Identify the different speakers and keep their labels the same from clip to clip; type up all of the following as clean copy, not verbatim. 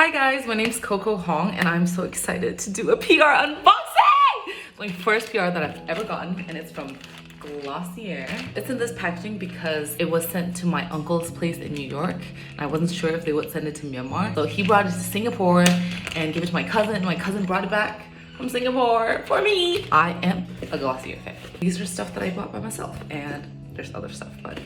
Speaker 1: Hi guys, my name's Cocohong and I'm so excited to do a PR unboxing! It's my first PR that I've ever gotten and it's from Glossier. It's in this packaging because it was sent to my uncle's place in New York and I wasn't sure if they would send it to Myanmar. So he brought it to Singapore and gave it to my cousin and my cousin brought it back from Singapore for me. I am a Glossier fan. These are stuff that I bought by myself and there's other stuff, but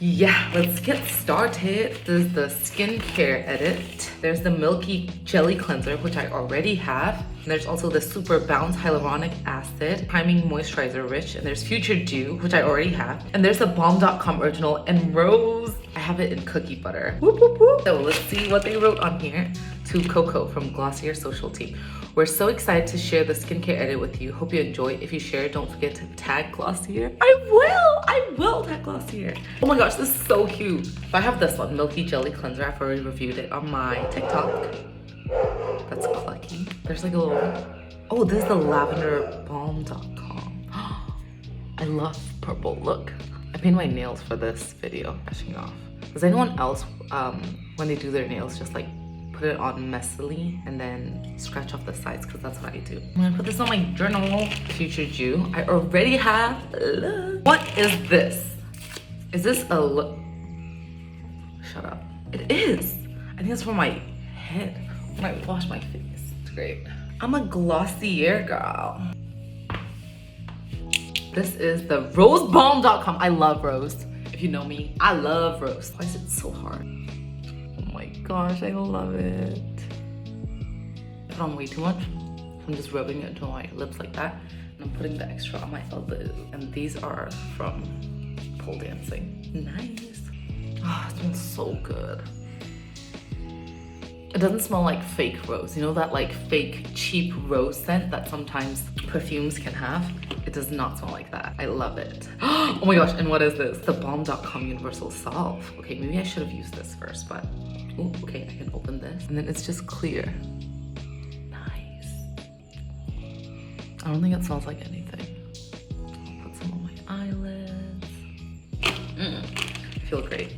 Speaker 1: yeah, let's get started. This is the skincare edit. There's the milky jelly cleanser, which I already have. And there's also the super bounce hyaluronic acid priming moisturizer rich. And there's future dew, which I already have. And there's the balm.com original and rose. I have it in cookie butter. Whoop, whoop, whoop. So let's see what they wrote on here. To Coco from Glossier Social Team. We're so excited to share the skincare edit with you. Hope you enjoy. If you share, don't forget to tag Glossier. I will tag Glossier. Oh my gosh, this is so cute. So I have this one, Milky Jelly Cleanser. I've already reviewed it on my TikTok. That's clucky. There's like a little, oh, this is the lavender balm.com. I love purple, look. I painted my nails for this video, brushing off. Does anyone else, when they do their nails, just like put it on messily and then scratch off the sides, because that's what I do. I'm gonna put this on my journal. Future Dew. I already have. Look. What is this? Is this a look? Shut up. It is. I think it's for my head when I wash my face. It's great. I'm a Glossier girl. This is the rosebalm.com. I love rose. If you know me, I love rose. Why is it so hard? Oh my gosh, I love it. I put on way too much. I'm just rubbing it into my lips like that. And I'm putting the extra on my elbow. And these are from pole dancing. Nice. Oh, it smells so good. It doesn't smell like fake rose. You know that like fake cheap rose scent that sometimes perfumes can have? It does not smell like that. I love it. Oh my gosh, and what is this? The balm.com Universal Solve. Okay, maybe I should have used this first, but ooh, okay, I can open this. And then it's just clear. Nice. I don't think it smells like anything. I'll put some on my eyelids. I feel great.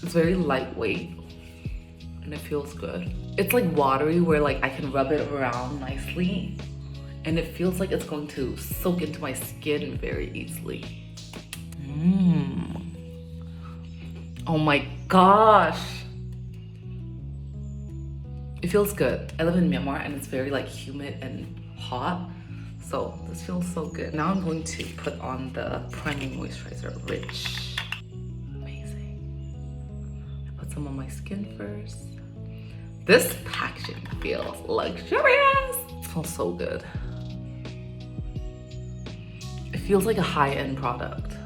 Speaker 1: It's very lightweight and it feels good. It's like watery where like I can rub it around nicely and it feels like it's going to soak into my skin very easily. Oh my gosh. It feels good. I live in Myanmar and it's very like humid and hot. So this feels so good. Now I'm going to put on the priming moisturizer rich. Some on my skin first. This packaging feels luxurious. It smells so good. It feels like a high-end product.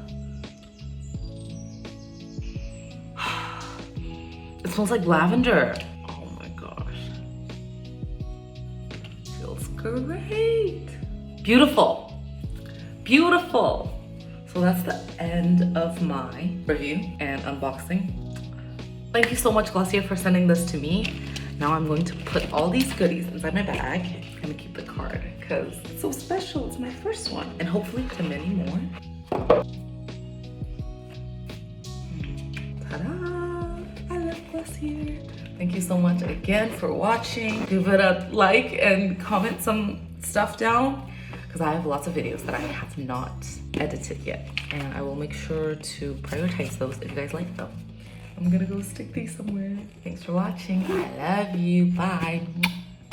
Speaker 1: It smells like lavender. Oh my gosh. Feels great. Beautiful. Beautiful. So that's the end of my review and unboxing. Thank you so much, Glossier, for sending this to me. Now I'm going to put all these goodies inside my bag and keep the card because it's so special. It's my first one and hopefully to many more. Ta-da! I love Glossier. Thank you so much again for watching. Give it a like and comment some stuff down because I have lots of videos that I have not edited yet. And I will make sure to prioritize those if you guys like them. I'm gonna go stick these somewhere. Thanks for watching. I love you. Bye.